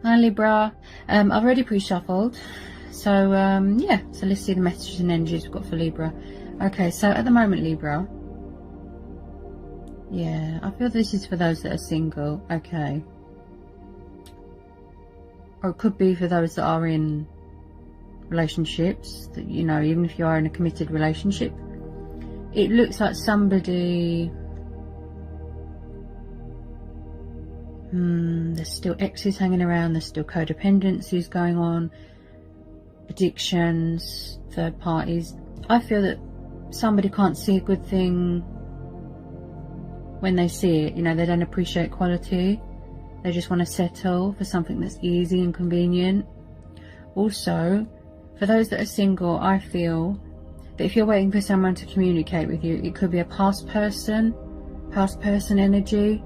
Hi Libra. I've already pre-shuffled. So yeah, so let's see the messages and energies we've got for Libra. Okay, so at the moment, Libra, yeah, I feel this is for those that are single. Okay. Or it could be for those that are in relationships, that, you know, even if you are in a committed relationship, it looks like somebody, there's still exes hanging around, there's still codependencies going on, addictions, third parties. I feel that somebody can't see a good thing when they see it. You know, they don't appreciate quality. They just want to settle for something that's easy and convenient. Also, for those that are single, I feel that if you're waiting for someone to communicate with you, it could be a past person energy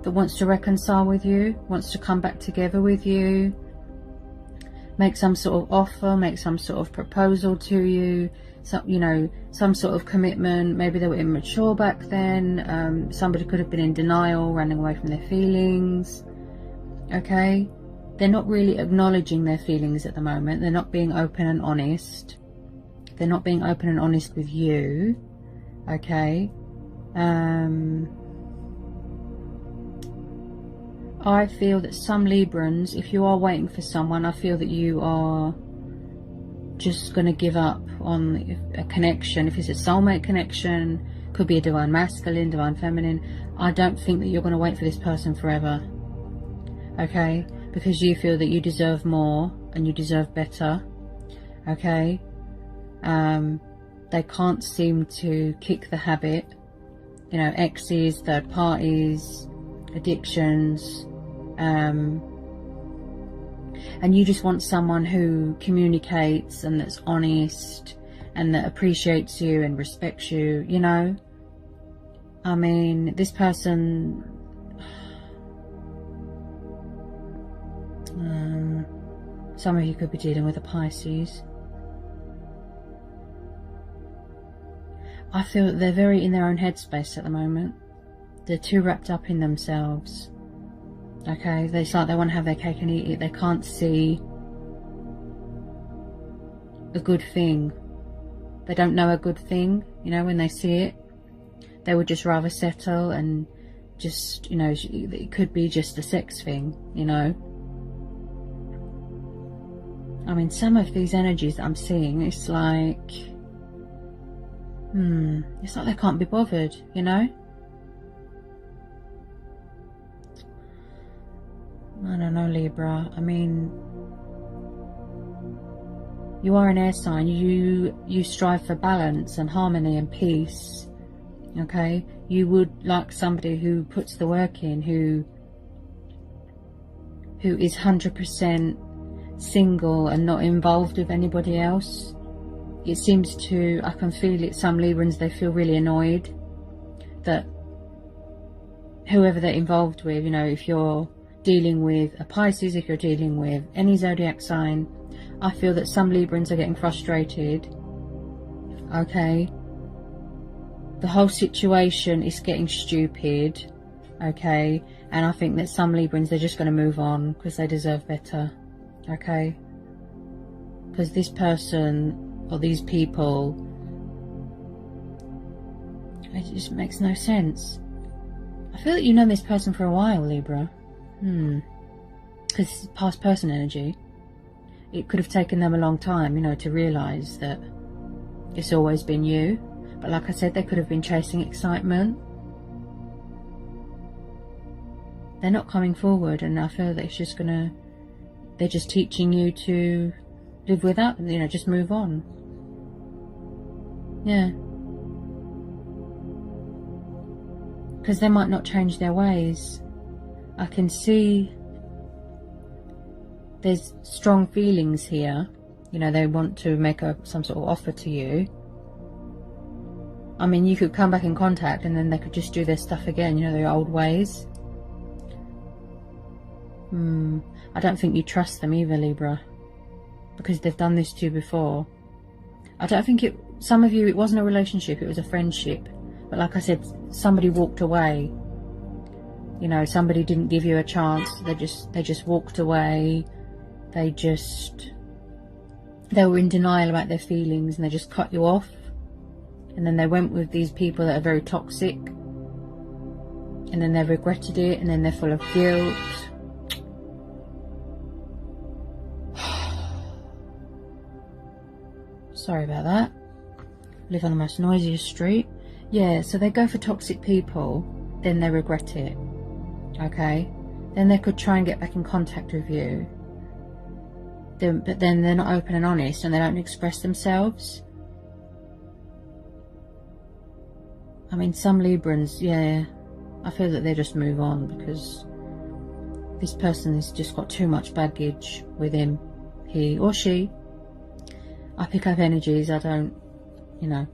that wants to reconcile with you, wants to come back together with you, make some sort of offer, make some sort of proposal to you, you know, some sort of commitment. Maybe they were immature back then. Somebody could have been in denial, running away from their feelings. Okay, they're not really acknowledging their feelings at the moment. They're not being open and honest. They're not being open and honest with you. Okay. I feel that some Librans, if you are waiting for someone, I feel that you are just going to give up on a connection. If it's a soulmate connection, could be a divine masculine, divine feminine. I don't think that you're going to wait for this person forever. Okay? Because you feel that you deserve more and you deserve better. Okay? They can't seem to kick the habit. You know, exes, third parties, addictions. And you just want someone who communicates and that's honest and that appreciates you and respects you, you know. I mean, this person, some of you could be dealing with a Pisces. I feel that they're very in their own headspace at the moment. They're too wrapped up in themselves. Okay, it's like they want to have their cake and eat it. They can't see a good thing. They don't know a good thing, you know, when they see it. They would just rather settle and just, you know, it could be just a sex thing, you know. I mean, some of these energies that I'm seeing, it's like, it's like they can't be bothered, you know. I don't know, Libra. I mean, you are an air sign. You strive for balance and harmony and peace. Okay? You would like somebody who puts the work in, who is 100% single and not involved with anybody else. It seems to, I can feel it, some Librans, they feel really annoyed that whoever they're involved with, you know, if you're dealing with a Pisces, if you're dealing with any zodiac sign, I feel that some Librans are getting frustrated. Okay, the whole situation is getting stupid. Okay, and I think that some Librans, they're just going to move on because they deserve better. Okay, because this person or these people, it just makes no sense. I feel that you've known this person for a while, Libra. Because it's past person energy. It could have taken them a long time, you know, to realise that it's always been you. But like I said, they could have been chasing excitement. They're not coming forward, and I feel that it's just gonna, they're just teaching you to live without, you know, just move on. Yeah. Because they might not change their ways. I can see there's strong feelings here. You know, they want to make some sort of offer to you. I mean, you could come back in contact and then they could just do their stuff again, you know, their old ways. I don't think you trust them either, Libra, because they've done this to you before. I don't think some of you, it wasn't a relationship, it was a friendship. But like I said, somebody walked away. You know, somebody didn't give you a chance. They just walked away. They were in denial about their feelings, and they just cut you off. And then they went with these people that are very toxic, and then they regretted it, and then they're full of guilt. Sorry about that. Live on the most noisiest street. Yeah, so they go for toxic people, then they regret it. Okay? Then they could try and get back in contact with you. But then they're not open and honest, and they don't express themselves. I mean, some Librans, yeah, I feel that they just move on, because this person has just got too much baggage with him, he or she. I pick up energies, I don't, you know,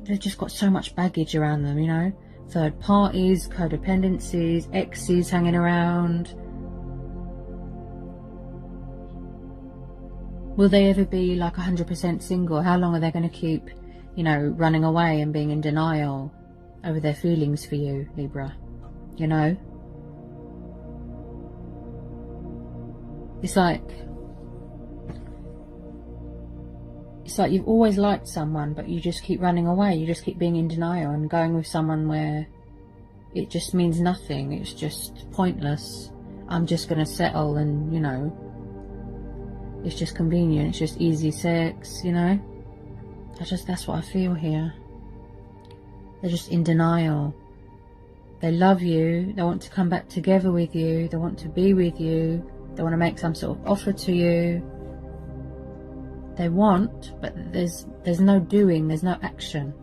they've just got so much baggage around them, you know. Third parties, codependencies, exes hanging around. Will they ever be like 100% single? How long are they going to keep, you know, running away and being in denial over their feelings for you, Libra? You know? It's like you've always liked someone, but you just keep running away. You just keep being in denial and going with someone where it just means nothing. It's just pointless. I'm just going to settle, and, you know, it's just convenient. It's just easy sex, you know. That's what I feel here. They're just in denial. They love you. They want to come back together with you. They want to be with you. They want to make some sort of offer to you. They want, but there's no doing, there's no action.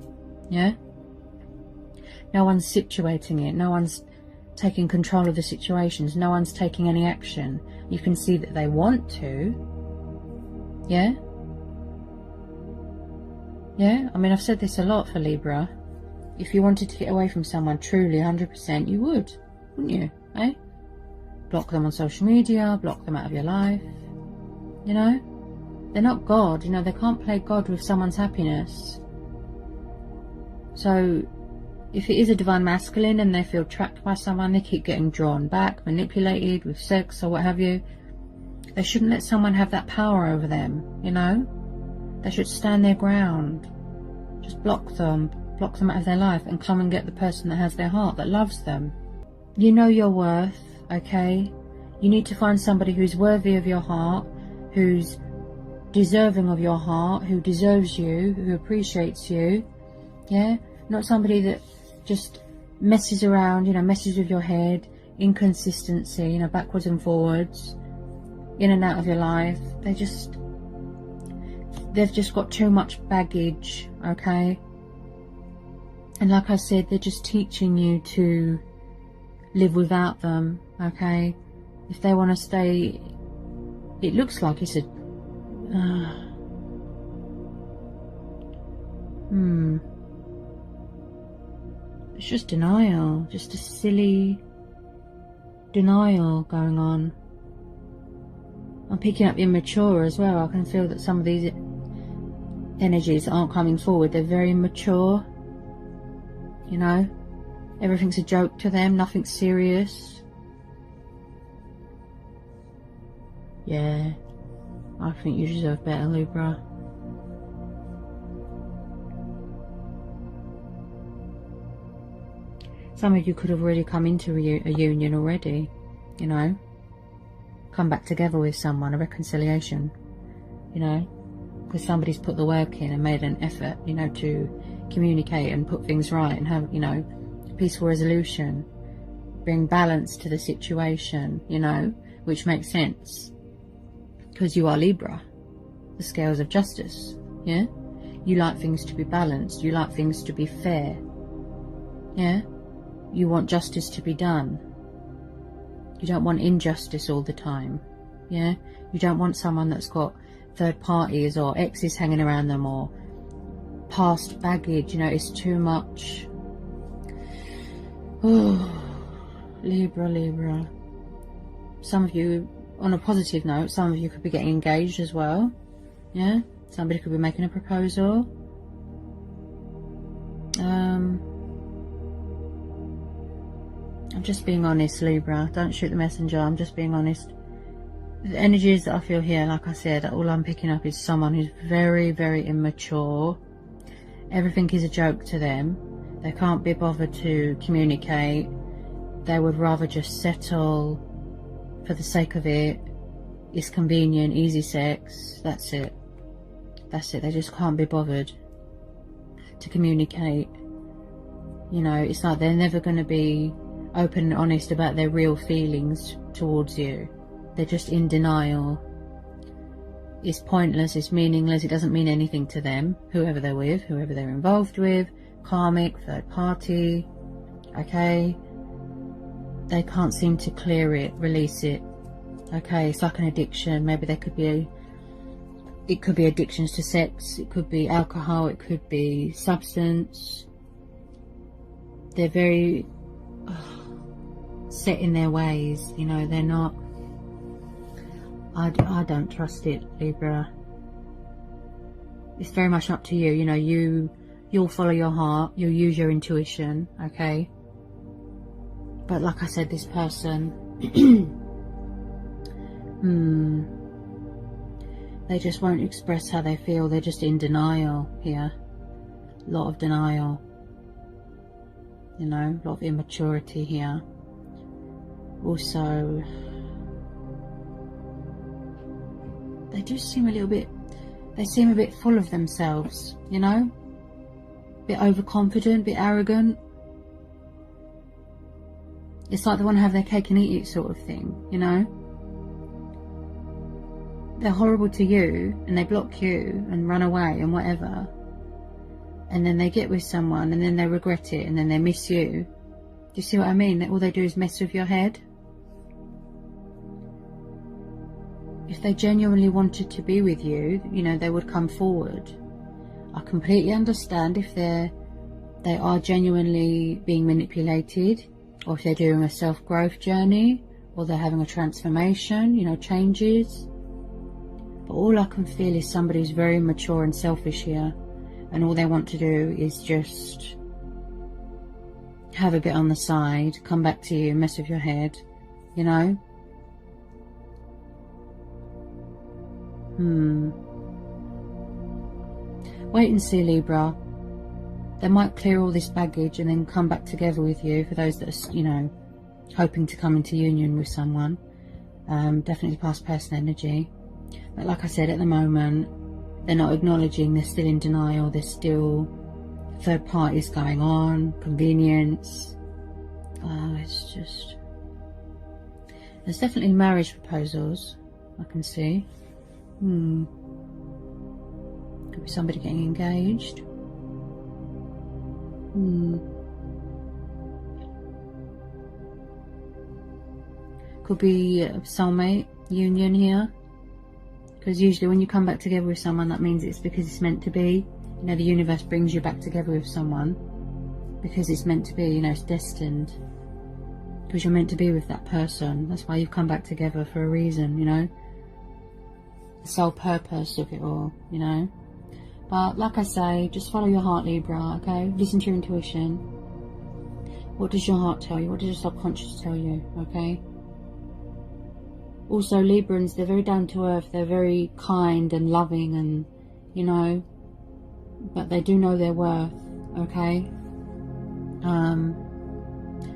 Yeah? No one's situating it, no one's taking control of the situations, no one's taking any action. You can see that they want to. Yeah? Yeah? I mean, I've said this a lot for Libra. If you wanted to get away from someone truly 100%, you would, wouldn't you? Eh? Block them on social media, block them out of your life. You know? They're not God, you know, they can't play God with someone's happiness. So, if it is a divine masculine and they feel trapped by someone, they keep getting drawn back, manipulated with sex or what have you, they shouldn't let someone have that power over them, you know? They should stand their ground. Just block them out of their life, and come and get the person that has their heart, that loves them. You know your worth, okay? You need to find somebody who's worthy of your heart, who's deserving of your heart, who deserves you, who appreciates you. Yeah? Not somebody that just messes around, you know, messes with your head, inconsistency, you know, backwards and forwards, in and out of your life. They've just got too much baggage, okay? And like I said, they're just teaching you to live without them, okay? If they want to stay, it looks like it's a it's just denial, just a silly denial going on. I'm picking up immature as well. I can feel that some of these energies aren't coming forward. They're very immature, you know. Everything's a joke to them, nothing's serious. Yeah, I think you deserve better, Libra. Some of you could have already come into a union already, you know. Come back together with someone, a reconciliation, you know. Because somebody's put the work in and made an effort, you know, to communicate and put things right and have, you know, peaceful resolution. Bring balance to the situation, you know, which makes sense. Because you are Libra, the scales of justice, yeah? You like things to be balanced, you like things to be fair, yeah? You want justice to be done. You don't want injustice all the time, yeah? You don't want someone that's got third parties or exes hanging around them or past baggage, you know, it's too much. Oh, Libra. Some of you, on a positive note, some of you could be getting engaged as well, yeah? Somebody could be making a proposal. I'm just being honest, Libra. Don't shoot the messenger. I'm just being honest. The energies that I feel here, like I said, all I'm picking up is someone who's very, very immature. Everything is a joke to them. They can't be bothered to communicate. They would rather just settle for the sake of it. It's convenient, easy sex. That's it. That's it. They just can't be bothered to communicate. You know, it's like they're never going to be open and honest about their real feelings towards you. They're just in denial. It's pointless, it's meaningless, it doesn't mean anything to them, whoever they're with, whoever they're involved with, karmic, third party, okay? They can't seem to clear it, release it, okay? It's like an addiction. Maybe there could be it could be addictions to sex, it could be alcohol, it could be substance. They're very set in their ways, you know, they're not. I don't trust it, Libra. It's very much up to you, you know, you'll follow your heart, you'll use your intuition, okay? But like I said, this person, they just won't express how they feel. They're just in denial here. A lot of denial. You know, a lot of immaturity here. Also, they do seem a little bit, they seem a bit full of themselves, you know? A bit overconfident, a bit arrogant. It's like they want to have their cake and eat it sort of thing, you know? They're horrible to you and they block you and run away and whatever. And then they get with someone and then they regret it and then they miss you. Do you see what I mean? That all they do is mess with your head. If they genuinely wanted to be with you, you know, they would come forward. I completely understand if they are genuinely being manipulated, or if they're doing a self-growth journey, or they're having a transformation, you know, changes. But all I can feel is somebody who's very mature and selfish here, and all they want to do is just have a bit on the side, come back to you, mess with your head, you know? Wait and see, Libra. They might clear all this baggage and then come back together with you, for those that are, you know, hoping to come into union with someone. Definitely past person energy. But like I said, at the moment, they're not acknowledging, they're still in denial, there's still third parties going on, convenience. It's just... There's definitely marriage proposals, I can see. Could be somebody getting engaged. Could be a soulmate union here. Because usually when you come back together with someone, that means it's because it's meant to be. You know, the universe brings you back together with someone because it's meant to be, you know, it's destined. Because you're meant to be with that person. That's why you've come back together, for a reason, you know. The sole purpose of it all, you know. But like I say, just follow your heart, Libra, okay? Listen to your intuition. What does your heart tell you? What does your subconscious tell you, okay? Also, Librans, they're very down to earth. They're very kind and loving and, you know, but they do know their worth, okay?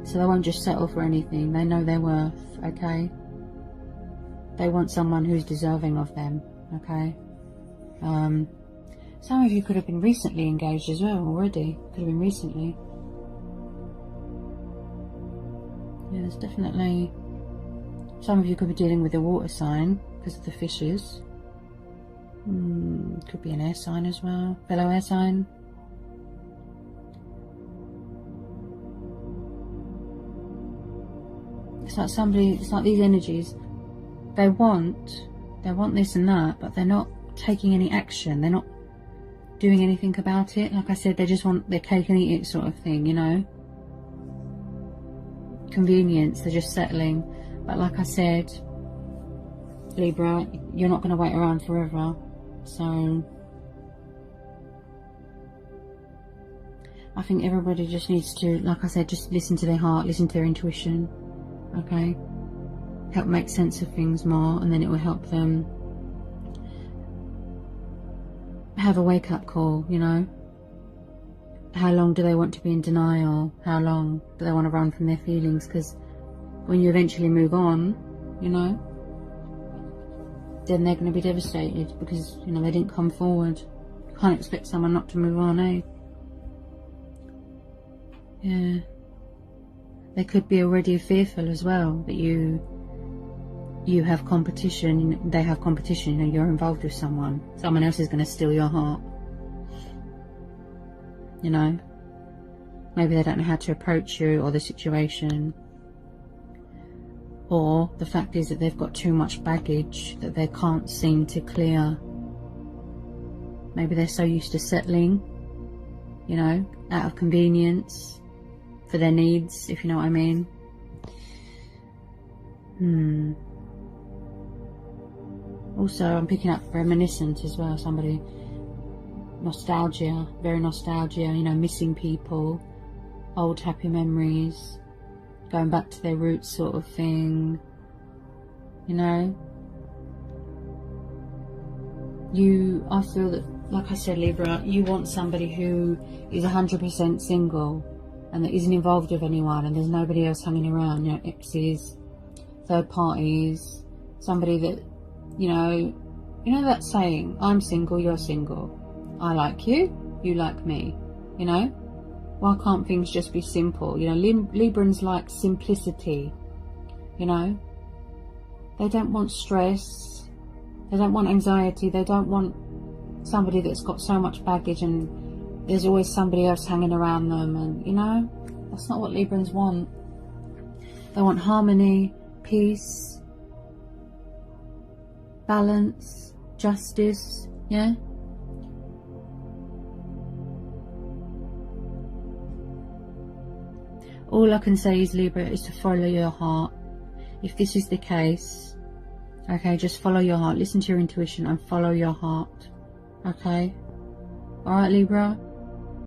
So they won't just settle for anything. They know their worth, okay? They want someone who's deserving of them, okay? Some of you could have been recently engaged as well, already. Could have been recently. Yeah, there's definitely... Some of you could be dealing with a water sign because of the fishes. Could be an air sign as well. Fellow air sign. It's like somebody, it's like these energies, they want this and that, but they're not taking any action. They're not doing anything about it. Like I said, they just want their cake and eat it sort of thing, you know. Convenience, they're just settling. But like I said, Libra, you're not going to wait around forever. So I think everybody just needs to, like I said, just listen to their heart, listen to their intuition, okay? Help make sense of things more, and then it will help them have a wake-up call, you know? How long do they want to be in denial? How long do they want to run from their feelings? Because when you eventually move on, you know, then they're going to be devastated because, you know, they didn't come forward. You can't expect someone not to move on, eh? Yeah. They could be already fearful as well that you have competition, they have competition, you know, you're involved with someone else is going to steal your heart, you know. Maybe they don't know how to approach you or the situation, or the fact is that they've got too much baggage that they can't seem to clear. Maybe they're so used to settling, you know, out of convenience for their needs, if you know what I mean. Also, I'm picking up reminiscent as well. Somebody, nostalgia, very nostalgia, you know, missing people, old happy memories, going back to their roots sort of thing, you know. I feel that, like I said, Libra, you want somebody who is 100% single and that isn't involved with anyone and there's nobody else hanging around, you know, exes, third parties, somebody that, you know that saying, I'm single, you're single, I like you, you like me, you know. Why can't things just be simple? You know, Librans like simplicity, you know. They don't want stress, they don't want anxiety, they don't want somebody that's got so much baggage and there's always somebody else hanging around them, and you know, that's not what Librans want. They want harmony, peace, balance, justice, yeah. All I can say is, Libra, is to follow your heart. If this is the case, okay, just follow your heart, listen to your intuition and follow your heart, okay? Alright, Libra?